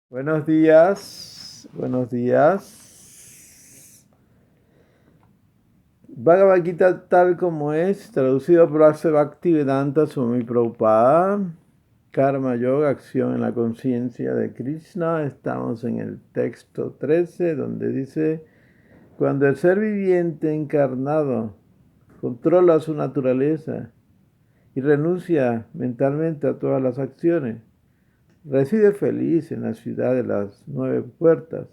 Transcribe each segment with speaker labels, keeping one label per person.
Speaker 1: Buenos días, buenos días. Bhagavad Gita tal como es, traducido por Ase Bhaktivedanta Swami Prabhupada. Karma Yoga, acción en la conciencia de Krishna. Estamos en el texto 13, donde dice: cuando el ser viviente encarnado controla su naturaleza y renuncia mentalmente a todas las acciones, reside feliz en la ciudad de las 9 puertas,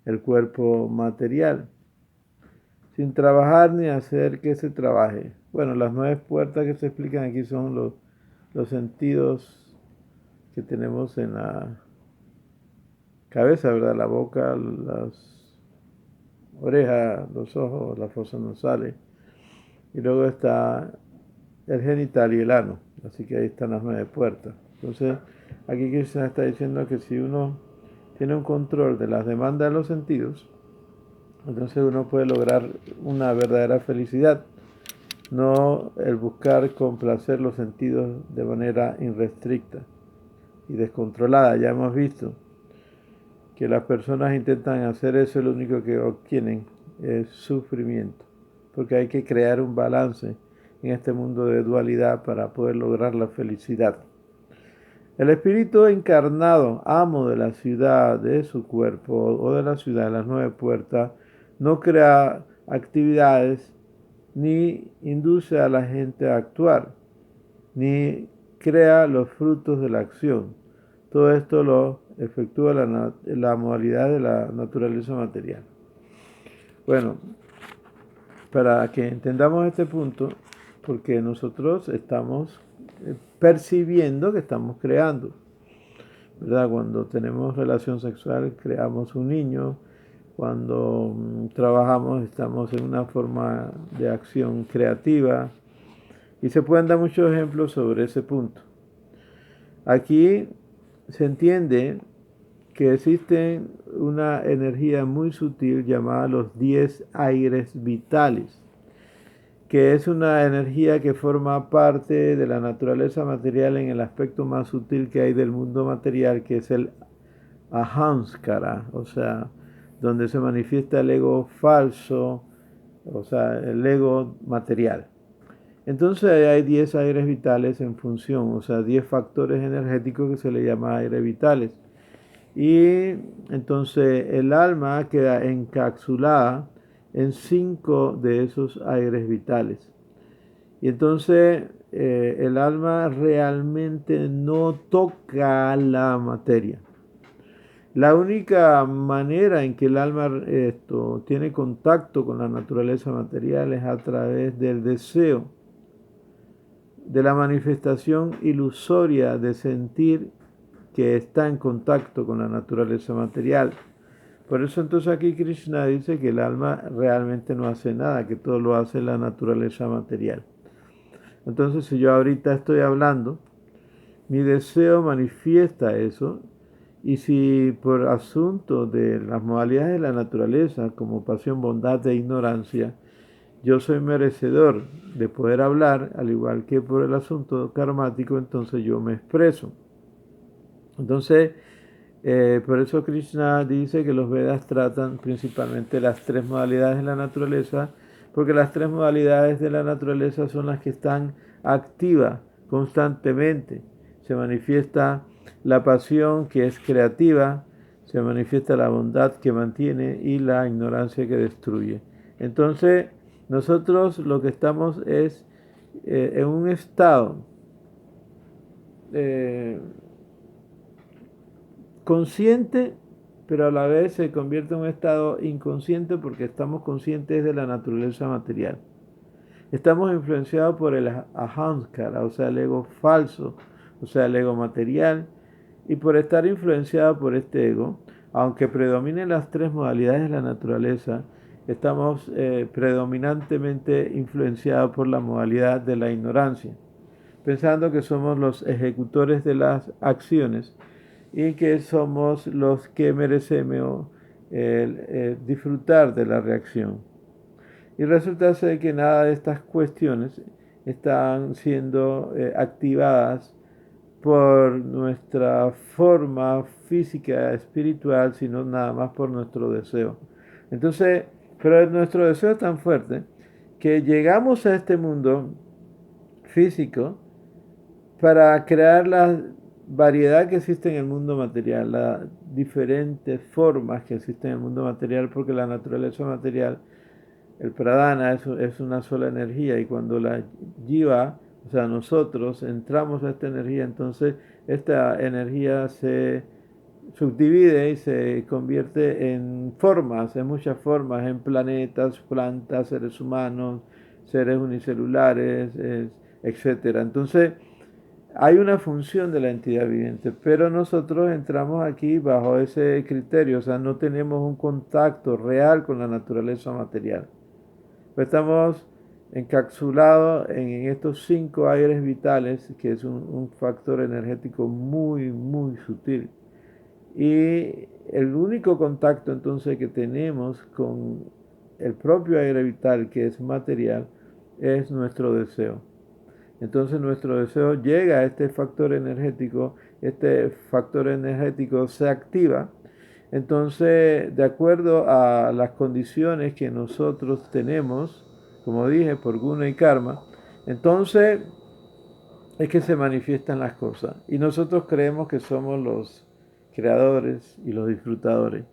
Speaker 1: el cuerpo material, sin trabajar ni hacer que se trabaje. Bueno, las 9 puertas que se explican aquí son los sentidos que tenemos en la cabeza, ¿verdad? La boca, las orejas, los ojos, las fosas nasales. Y luego está el genital y el ano. Así que ahí están las 9 puertas. Entonces, aquí Krishna está diciendo que si uno tiene un control de las demandas de los sentidos, entonces uno puede lograr una verdadera felicidad, no el buscar complacer los sentidos de manera irrestricta y descontrolada. Ya hemos visto que las personas intentan hacer eso y lo único que obtienen es sufrimiento, porque hay que crear un balance en este mundo de dualidad para poder lograr la felicidad. El espíritu encarnado, amo de la ciudad, de su cuerpo o de la ciudad de las 9 puertas, no crea actividades ni induce a la gente a actuar, ni crea los frutos de la acción. Todo esto lo efectúa la modalidad de la naturaleza material. Bueno, para que entendamos este punto, porque nosotros estamos percibiendo que estamos creando, ¿verdad? Cuando tenemos relación sexual creamos un niño, cuando trabajamos estamos en una forma de acción creativa y se pueden dar muchos ejemplos sobre ese punto. Aquí se entiende que existe una energía muy sutil llamada los 10 aires vitales, que es una energía que forma parte de la naturaleza material en el aspecto más sutil que hay del mundo material, que es el ahamskara, o sea, donde se manifiesta el ego falso, o sea, el ego material. Entonces hay 10 aires vitales en función, o sea, 10 factores energéticos que se le llama aires vitales. Y entonces el alma queda encapsulada en 5 de esos aires vitales. Y entonces el alma realmente no toca la materia. La única manera en que el alma tiene contacto con la naturaleza material es a través del deseo, de la manifestación ilusoria de sentir que está en contacto con la naturaleza material. Por eso entonces aquí Krishna dice que el alma realmente no hace nada, que todo lo hace la naturaleza material. Entonces si yo ahorita estoy hablando, mi deseo manifiesta eso, y si por asunto de las modalidades de la naturaleza, como pasión, bondad e ignorancia, yo soy merecedor de poder hablar, al igual que por el asunto karmático, entonces yo me expreso. Entonces, por eso Krishna dice que los Vedas tratan principalmente las 3 modalidades de la naturaleza, porque las 3 modalidades de la naturaleza son las que están activas constantemente. Se manifiesta la pasión, que es creativa, se manifiesta la bondad, que mantiene, y la ignorancia, que destruye. Entonces, nosotros lo que estamos es en un estado eh, consciente, pero a la vez se convierte en un estado inconsciente porque estamos conscientes de la naturaleza material. Estamos influenciados por el ahamkara, o sea, el ego falso, o sea, el ego material, y por estar influenciados por este ego, aunque predominen las 3 modalidades de la naturaleza, estamos predominantemente influenciados por la modalidad de la ignorancia, pensando que somos los ejecutores de las acciones y que somos los que merecemos disfrutar de la reacción. Y resulta ser que nada de estas cuestiones están siendo activadas por nuestra forma física, espiritual, sino nada más por nuestro deseo. Entonces, pero nuestro deseo es tan fuerte que llegamos a este mundo físico para crear la variedad que existe en el mundo material, las diferentes formas que existen en el mundo material, porque la naturaleza material, el pradana, es una sola energía, y cuando la jiva, o sea, nosotros entramos a esta energía, entonces esta energía se subdivide y se convierte en formas, en muchas formas, en planetas, plantas, seres humanos, seres unicelulares, etcétera. Entonces, hay una función de la entidad viviente, pero nosotros entramos aquí bajo ese criterio, o sea, no tenemos un contacto real con la naturaleza material. Estamos encapsulados en estos 5 aires vitales, que es un factor energético muy, muy sutil. Y el único contacto entonces que tenemos con el propio aire vital, que es material, es nuestro deseo. Entonces nuestro deseo llega a este factor energético se activa. Entonces, de acuerdo a las condiciones que nosotros tenemos, como dije, por guna y karma, entonces es que se manifiestan las cosas. Y nosotros creemos que somos los creadores y los disfrutadores.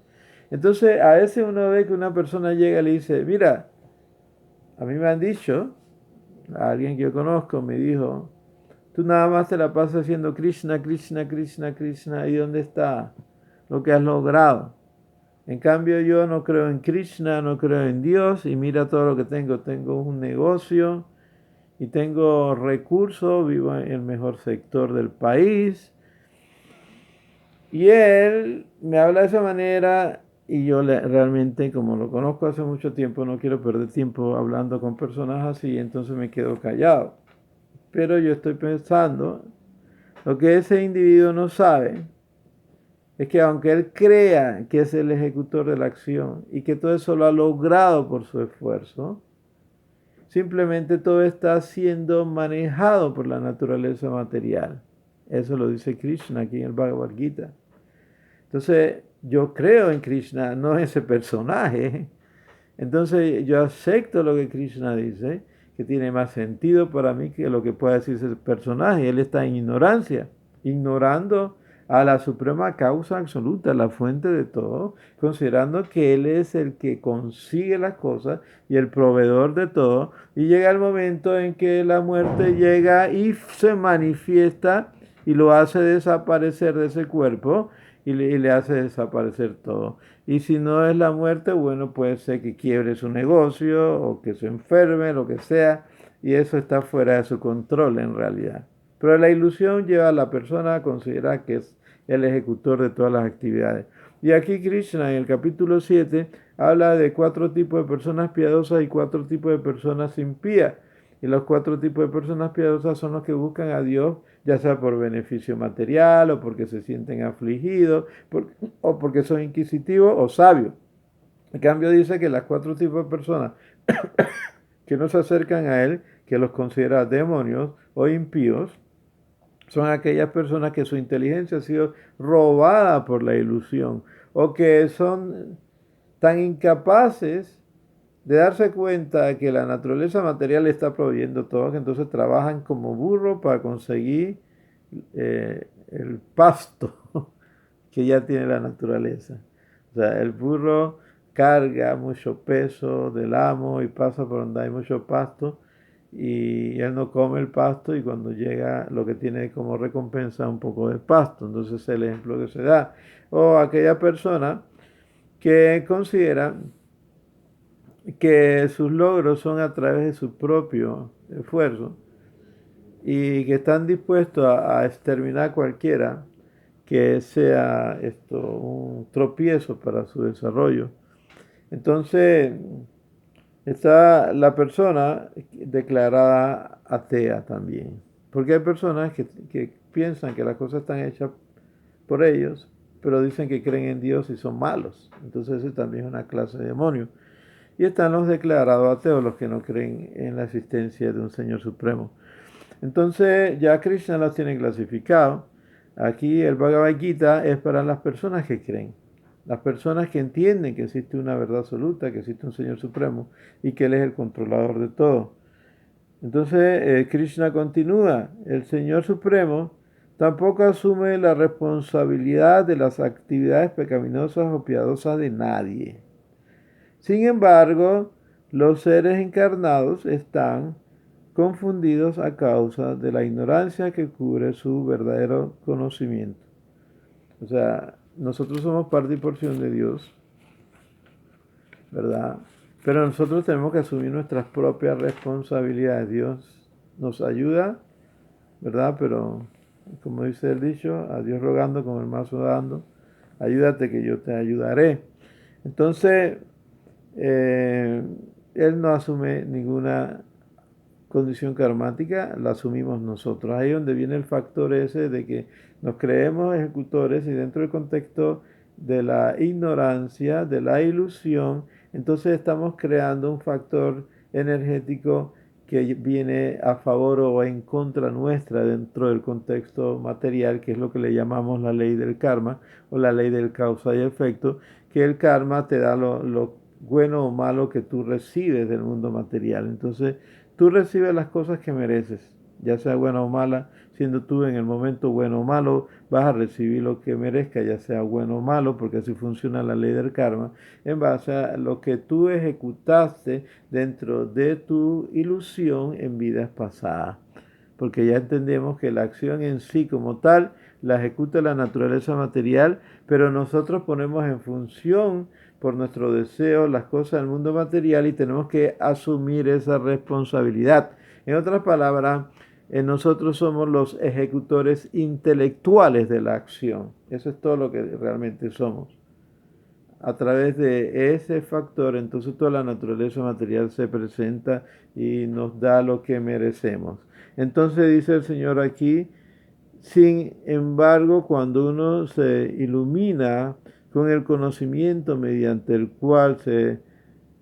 Speaker 1: Entonces, a veces uno ve que una persona llega y le dice, mira, a mí me han dicho, a alguien que yo conozco me dijo, tú nada más te la pasas haciendo Krishna, Krishna, Krishna, Krishna, ¿y dónde está lo que has logrado? En cambio, yo no creo en Krishna, no creo en Dios, y mira todo lo que tengo. Tengo un negocio y tengo recursos, vivo en el mejor sector del país. Y él me habla de esa manera, y yo realmente, como lo conozco hace mucho tiempo, no quiero perder tiempo hablando con personas así, entonces me quedo callado. Pero yo estoy pensando, lo que ese individuo no sabe es que aunque él crea que es el ejecutor de la acción y que todo eso lo ha logrado por su esfuerzo, simplemente todo está siendo manejado por la naturaleza material. Eso lo dice Krishna aquí en el Bhagavad Gita. Entonces, yo creo en Krishna, no ese personaje. Entonces, yo acepto lo que Krishna dice, que tiene más sentido para mí que lo que pueda decir ese personaje. Él está en ignorancia, ignorando a la suprema causa absoluta, la fuente de todo, considerando que Él es el que consigue las cosas y el proveedor de todo, y llega el momento en que la muerte llega y se manifiesta y lo hace desaparecer de ese cuerpo y le hace desaparecer todo. Y si no es la muerte, bueno, puede ser que quiebre su negocio o que se enferme, lo que sea, y eso está fuera de su control en realidad. Pero la ilusión lleva a la persona a considerar que es el ejecutor de todas las actividades. Y aquí Krishna en el capítulo 7 habla de 4 tipos de personas piadosas y 4 tipos de personas impías. Y los 4 tipos de personas piadosas son los que buscan a Dios, ya sea por beneficio material o porque se sienten afligidos o porque son inquisitivos o sabios. En cambio dice que las 4 tipos de personas que no se acercan a Él, que los considera demonios o impíos, son aquellas personas que su inteligencia ha sido robada por la ilusión o que son tan incapaces de darse cuenta de que la naturaleza material está proveyendo todo, que entonces trabajan como burro para conseguir el pasto que ya tiene la naturaleza. O sea, el burro carga mucho peso del amo y pasa por donde hay mucho pasto y él no come el pasto y cuando llega lo que tiene como recompensa un poco de pasto. Entonces es el ejemplo que se da. O aquella persona que considera que sus logros son a través de su propio esfuerzo y que están dispuestos a exterminar cualquiera que sea esto un tropiezo para su desarrollo. Entonces está la persona declarada atea también, porque hay personas que piensan que las cosas están hechas por ellos, pero dicen que creen en Dios y son malos. Entonces ese también es una clase de demonio. Y están los declarados ateos, los que no creen en la existencia de un Señor Supremo. Entonces ya Krishna los tiene clasificados. Aquí el Bhagavad Gita es para las personas que creen, las personas que entienden que existe una verdad absoluta, que existe un Señor Supremo y que Él es el controlador de todo. Entonces Krishna continúa, el Señor Supremo tampoco asume la responsabilidad de las actividades pecaminosas o piadosas de nadie. Sin embargo, los seres encarnados están confundidos a causa de la ignorancia que cubre su verdadero conocimiento. O sea, nosotros somos parte y porción de Dios, ¿verdad? Pero nosotros tenemos que asumir nuestras propias responsabilidades. Dios nos ayuda, ¿verdad? Pero, como dice el dicho, a Dios rogando como el mazo dando, ayúdate que yo te ayudaré. Entonces, eh, Él no asume ninguna condición karmática, la asumimos nosotros. Ahí es donde viene el factor ese de que nos creemos ejecutores y dentro del contexto de la ignorancia, de la ilusión, entonces estamos creando un factor energético que viene a favor o en contra nuestra dentro del contexto material, que es lo que le llamamos la ley del karma o la ley del causa y efecto, que el karma te da lo bueno o malo que tú recibes del mundo material. Entonces, tú recibes las cosas que mereces, ya sea buena o mala, siendo tú en el momento bueno o malo, vas a recibir lo que merezca, ya sea bueno o malo, porque así funciona la ley del karma, en base a lo que tú ejecutaste dentro de tu ilusión en vidas pasadas. Porque ya entendemos que la acción en sí como tal la ejecuta la naturaleza material, pero nosotros ponemos en función por nuestro deseo las cosas del mundo material y tenemos que asumir esa responsabilidad. En otras palabras, nosotros somos los ejecutores intelectuales de la acción. Eso es todo lo que realmente somos. A través de ese factor, entonces toda la naturaleza material se presenta y nos da lo que merecemos. Entonces dice el Señor aquí, sin embargo, cuando uno se ilumina con el conocimiento mediante el cual se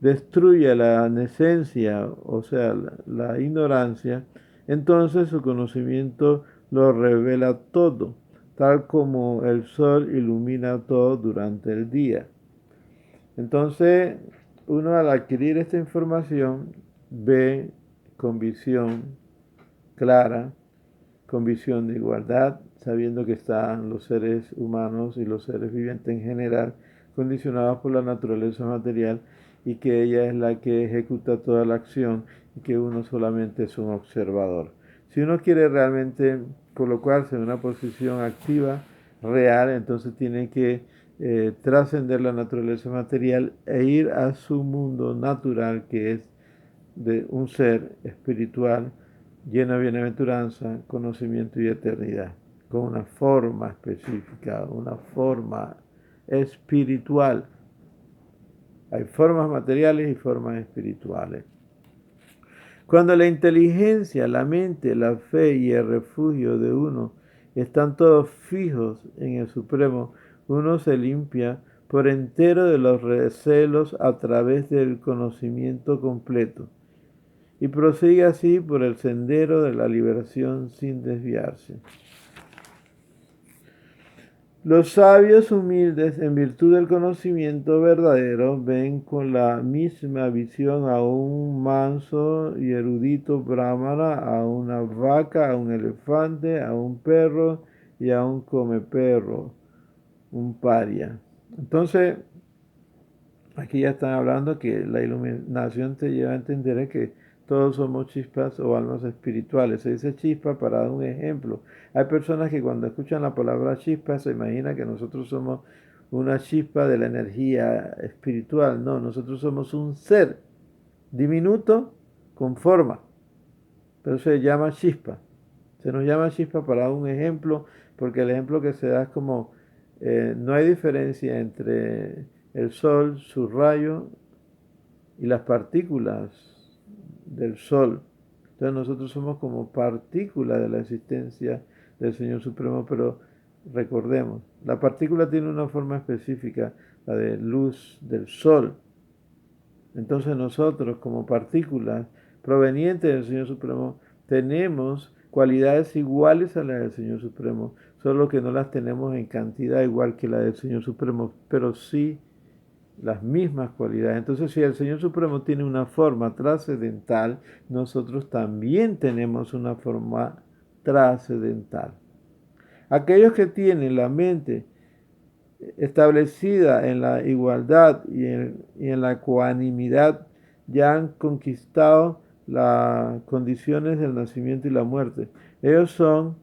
Speaker 1: destruye la necencia, o sea, la ignorancia, entonces su conocimiento lo revela todo, tal como el sol ilumina todo durante el día. Entonces, uno al adquirir esta información ve con visión clara, con visión de igualdad, sabiendo que están los seres humanos y los seres vivientes en general condicionados por la naturaleza material y que ella es la que ejecuta toda la acción y que uno solamente es un observador. Si uno quiere realmente colocarse en una posición activa, real, entonces tiene que trascender la naturaleza material e ir a su mundo natural, que es de un ser espiritual lleno de bienaventuranza, conocimiento y eternidad, con una forma específica, una forma espiritual. Hay formas materiales y formas espirituales. Cuando la inteligencia, la mente, la fe y el refugio de uno están todos fijos en el Supremo, uno se limpia por entero de los recelos a través del conocimiento completo y prosigue así por el sendero de la liberación sin desviarse. Los sabios humildes, en virtud del conocimiento verdadero, ven con la misma visión a un manso y erudito brahmana, a una vaca, a un elefante, a un perro y a un comeperro, un paria. Entonces, aquí ya están hablando que la iluminación te lleva a entender que todos somos chispas o almas espirituales. Se dice chispa para dar un ejemplo. Hay personas que cuando escuchan la palabra chispa se imaginan que nosotros somos una chispa de la energía espiritual. No, nosotros somos un ser diminuto con forma, pero se llama chispa. Se nos llama chispa para dar un ejemplo, porque el ejemplo que se da es como no hay diferencia entre el sol, su rayo y las partículas del sol. Entonces nosotros somos como partícula de la existencia del Señor Supremo, pero recordemos, la partícula tiene una forma específica, la de luz del sol. Entonces nosotros como partículas provenientes del Señor Supremo tenemos cualidades iguales a las del Señor Supremo, solo que no las tenemos en cantidad igual que la del Señor Supremo, pero sí las mismas cualidades. Entonces, si el Señor Supremo tiene una forma trascendental, nosotros también tenemos una forma trascendental. Aquellos que tienen la mente establecida en la igualdad y en la ecuanimidad ya han conquistado las condiciones del nacimiento y la muerte. Ellos son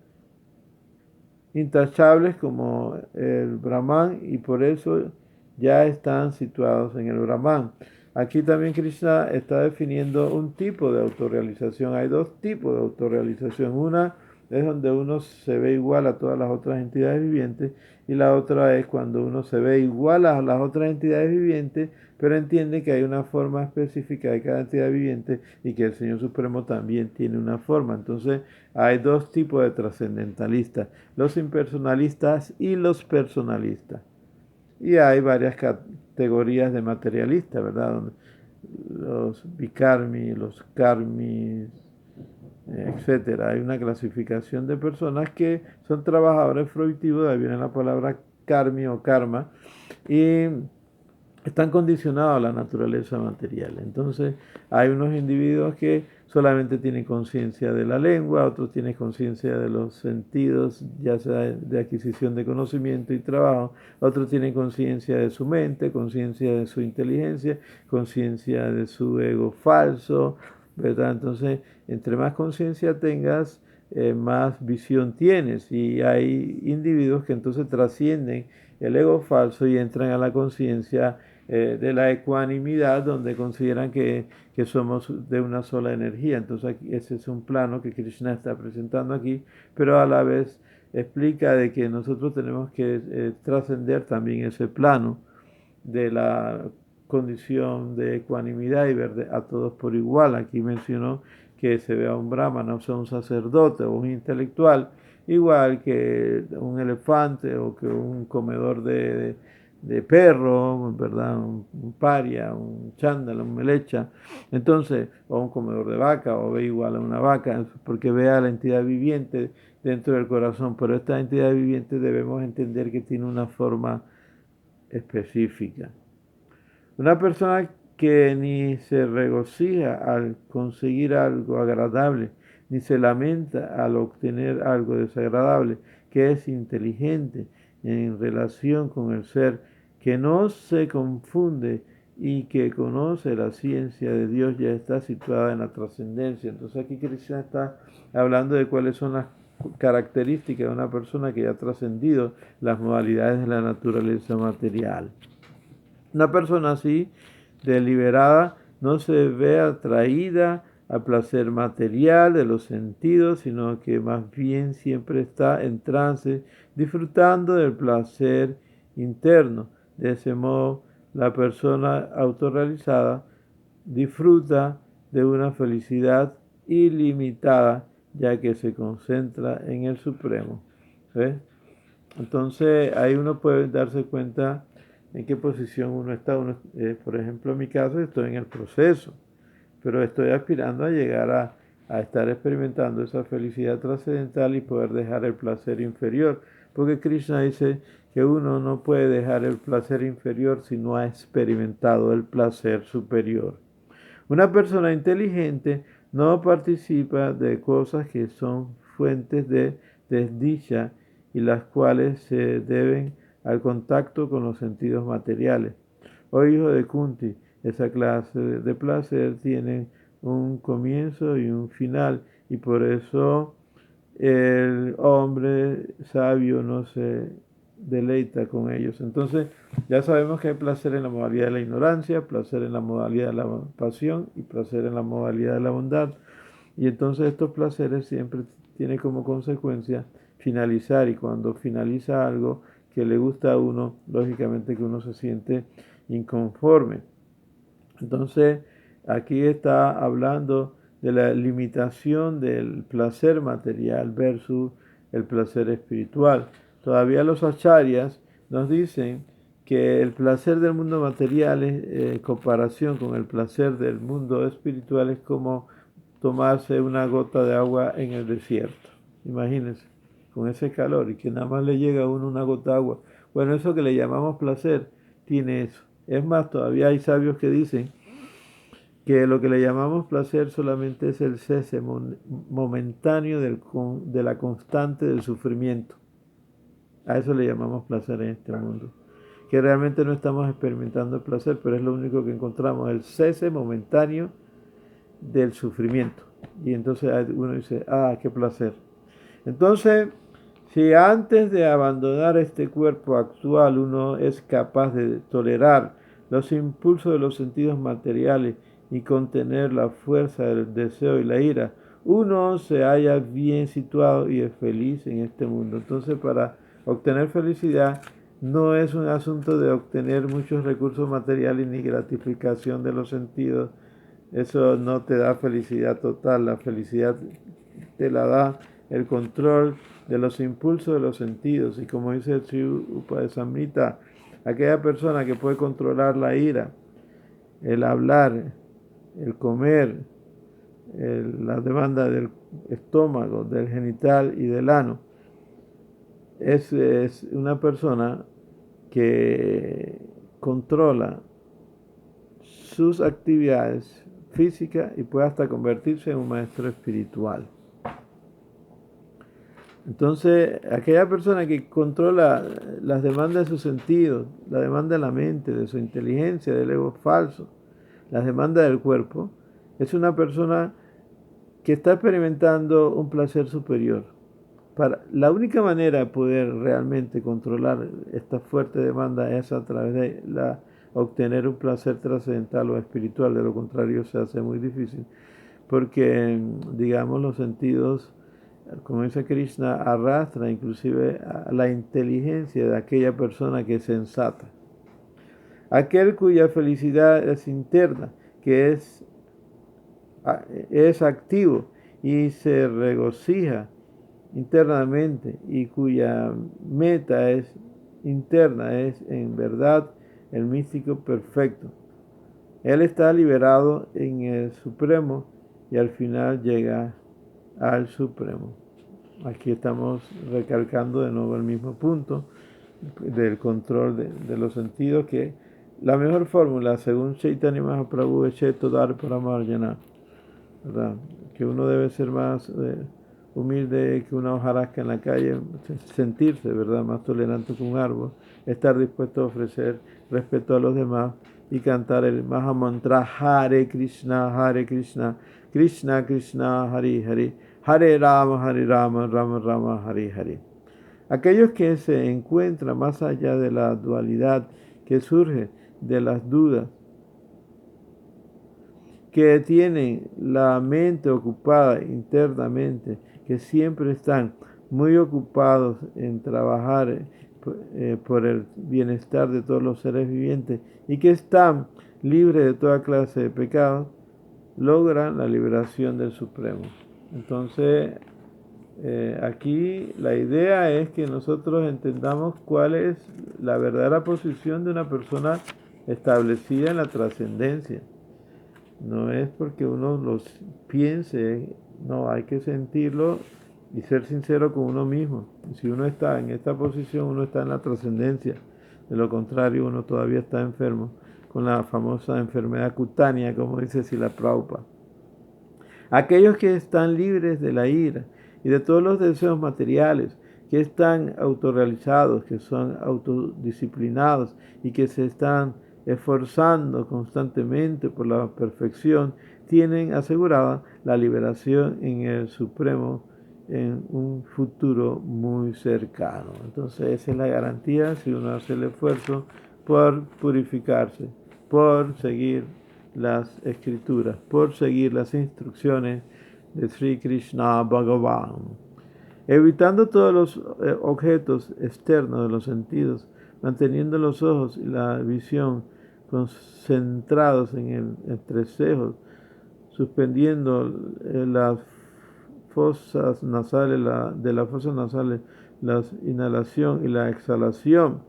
Speaker 1: intachables como el Brahman y por eso ya están situados en el Brahman. Aquí también Krishna está definiendo un tipo de autorrealización. Hay dos tipos de autorrealización. Una es donde uno se ve igual a todas las otras entidades vivientes y la otra es cuando uno se ve igual a las otras entidades vivientes, pero entiende que hay una forma específica de cada entidad viviente y que el Señor Supremo también tiene una forma. Entonces hay dos tipos de trascendentalistas, los impersonalistas y los personalistas. Y hay varias categorías de materialistas, ¿verdad? Los bikarmi, los karmis, etcétera. Hay una clasificación de personas que son trabajadores fruitivos, de ahí viene la palabra karmi o karma, y están condicionados a la naturaleza material. Entonces, hay unos individuos que solamente tienen conciencia de la lengua, otros tienen conciencia de los sentidos, ya sea de adquisición de conocimiento y trabajo, otros tienen conciencia de su mente, conciencia de su inteligencia, conciencia de su ego falso, ¿verdad? Entonces, entre más conciencia tengas, más visión tienes. Y hay individuos que entonces trascienden el ego falso y entran a la conciencia de la ecuanimidad, donde consideran que somos de una sola energía. Entonces aquí, ese es un plano que Krishna está presentando aquí, pero a la vez explica de que nosotros tenemos que trascender también ese plano de la condición de ecuanimidad y ver a todos por igual. Aquí mencionó que se ve a un brahmana, o sea, un sacerdote o un intelectual, igual que un elefante o que un comedor de perro, ¿verdad? Un paria, un chándala, un melecha, entonces, o un comedor de vaca, o ve igual a una vaca, porque ve a la entidad viviente dentro del corazón, pero esta entidad viviente debemos entender que tiene una forma específica. Una persona que ni se regocija al conseguir algo agradable, ni se lamenta al obtener algo desagradable, que es inteligente en relación con el ser, que no se confunde y que conoce la ciencia de Dios, ya está situada en la trascendencia. Entonces aquí Krishna está hablando de cuáles son las características de una persona que ya ha trascendido las modalidades de la naturaleza material. Una persona así, deliberada, no se ve atraída al placer material de los sentidos, sino que más bien siempre está en trance, disfrutando del placer interno. De ese modo, la persona autorrealizada disfruta de una felicidad ilimitada, ya que se concentra en el Supremo. ¿Ves? Entonces, ahí uno puede darse cuenta en qué posición uno está. Por ejemplo, en mi caso, estoy en el proceso, pero estoy aspirando a llegar a estar experimentando esa felicidad trascendental y poder dejar el placer inferior, porque Krishna dice que uno no puede dejar el placer inferior si no ha experimentado el placer superior. Una persona inteligente no participa de cosas que son fuentes de desdicha y las cuales se deben al contacto con los sentidos materiales. Oh hijo de Kunti, esa clase de placer tienen un comienzo y un final, y por eso el hombre sabio no se deleita con ellos. Entonces, ya sabemos que hay placer en la modalidad de la ignorancia, placer en la modalidad de la pasión y placer en la modalidad de la bondad. Y entonces estos placeres siempre tienen como consecuencia finalizar, y cuando finaliza algo que le gusta a uno, lógicamente que uno se siente inconforme. Entonces, aquí está hablando de la limitación del placer material versus el placer espiritual. Todavía los acharyas nos dicen que el placer del mundo material en comparación con el placer del mundo espiritual es como tomarse una gota de agua en el desierto. Imagínense, con ese calor y que nada más le llega a uno una gota de agua. Bueno, eso que le llamamos placer tiene eso. Es más, todavía hay sabios que dicen que lo que le llamamos placer solamente es el cese momentáneo de la constante del sufrimiento. A eso le llamamos placer en este mundo. Que realmente no estamos experimentando el placer, pero es lo único que encontramos, el cese momentáneo del sufrimiento. Y entonces uno dice, ah, qué placer. Entonces, si antes de abandonar este cuerpo actual uno es capaz de tolerar los impulsos de los sentidos materiales y contener la fuerza del deseo y la ira, uno se halla bien situado y es feliz en este mundo. Entonces, para obtener felicidad no es un asunto de obtener muchos recursos materiales ni gratificación de los sentidos. Eso no te da felicidad total. La felicidad te la da el control de los impulsos de los sentidos. Y como dice el Sri Upasamrita, aquella persona que puede controlar la ira, el hablar, el comer, la demanda del estómago, del genital y del ano, es una persona que controla sus actividades físicas y puede hasta convertirse en un maestro espiritual. Entonces, aquella persona que controla las demandas de sus sentidos, la demanda de la mente, de su inteligencia, del ego falso, las demandas del cuerpo, es una persona que está experimentando un placer superior. La única manera de poder realmente controlar esta fuerte demanda es a través de obtener un placer trascendental o espiritual. De lo contrario se hace muy difícil, porque digamos los sentidos, como dice Krishna, arrastra inclusive a la inteligencia de aquella persona que es sensata. Aquel cuya felicidad es interna, que es activo y se regocija internamente y cuya meta es interna, es en verdad el místico perfecto. Él está liberado en el Supremo y al final llega al Supremo. Aquí estamos recalcando de nuevo el mismo punto del control de los sentidos, que la mejor fórmula, según Chaitanya Mahaprabhu, es Cheto Dar Paramarjana, ¿verdad? Que uno debe ser más humilde que una hojarasca en la calle, sentirse, ¿verdad?, más tolerante que un árbol, estar dispuesto a ofrecer respeto a los demás y cantar el Mahamantra Hare Krishna, Krishna Krishna, Hare Hare, Hare Rama, Rama Rama, Hare Hare. Aquellos que se encuentran más allá de la dualidad que surge de las dudas, que tienen la mente ocupada internamente, que siempre están muy ocupados en trabajar por el bienestar de todos los seres vivientes y que están libres de toda clase de pecados, logran la liberación del Supremo. Entonces, aquí la idea es que nosotros entendamos cuál es la verdadera posición de una persona establecida en la trascendencia. No es porque uno los piense, no, hay que sentirlo y ser sincero con uno mismo. Si uno está en esta posición, uno está en la trascendencia. De lo contrario, uno todavía está enfermo, con la famosa enfermedad cutánea, como dice Srila Prabhupada. Aquellos que están libres de la ira y de todos los deseos materiales, que están autorrealizados, que son autodisciplinados y que se están esforzando constantemente por la perfección, tienen asegurada la liberación en el Supremo en un futuro muy cercano. Entonces esa es la garantía si uno hace el esfuerzo por purificarse, por seguir las escrituras, por seguir las instrucciones de Sri Krishna Bhagavan, evitando todos los objetos externos de los sentidos, manteniendo los ojos y la visión concentrados en el entrecejo, suspendiendo las fosas nasales, de las fosas nasales, la inhalación y la exhalación,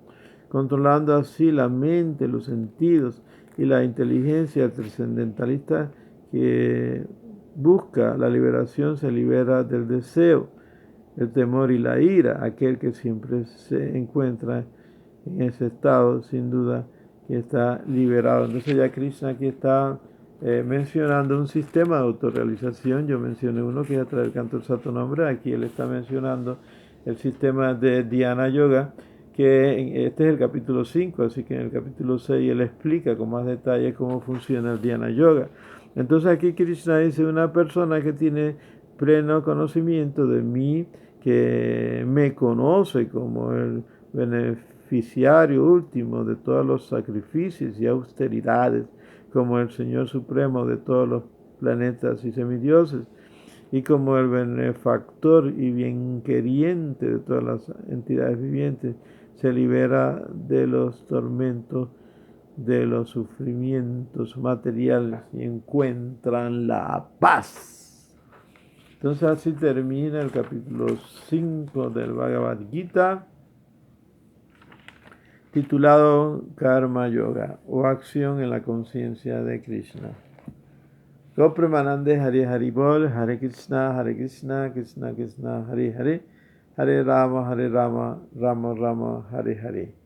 Speaker 1: controlando así la mente, los sentidos y la inteligencia trascendentalista que busca la liberación se libera del deseo, el temor y la ira. Aquel que siempre se encuentra en ese estado, sin duda, que está liberado. Entonces ya Krishna aquí está mencionando un sistema de autorrealización. Yo mencioné uno que es a través del canto del Santo Nombre. Aquí él está mencionando el sistema de Dhyana Yoga, que este es el capítulo 5, así que en el capítulo 6 él explica con más detalle cómo funciona el Dhyana Yoga. Entonces aquí Krishna dice una persona que tiene pleno conocimiento de mí, que me conoce como el beneficiario último de todos los sacrificios y austeridades, como el Señor Supremo de todos los planetas y semidioses, y como el benefactor y bienqueriente de todas las entidades vivientes, se libera de los tormentos, de los sufrimientos materiales y encuentran la paz. Entonces así termina el capítulo 5 del Bhagavad Gita, titulado Karma Yoga o acción en la conciencia de Krishna. Gopremanande Hare Hari Bol, Hare Krishna, Krishna Krishna, Hare Hare, Hare Rama, Rama Rama, Hare Hare.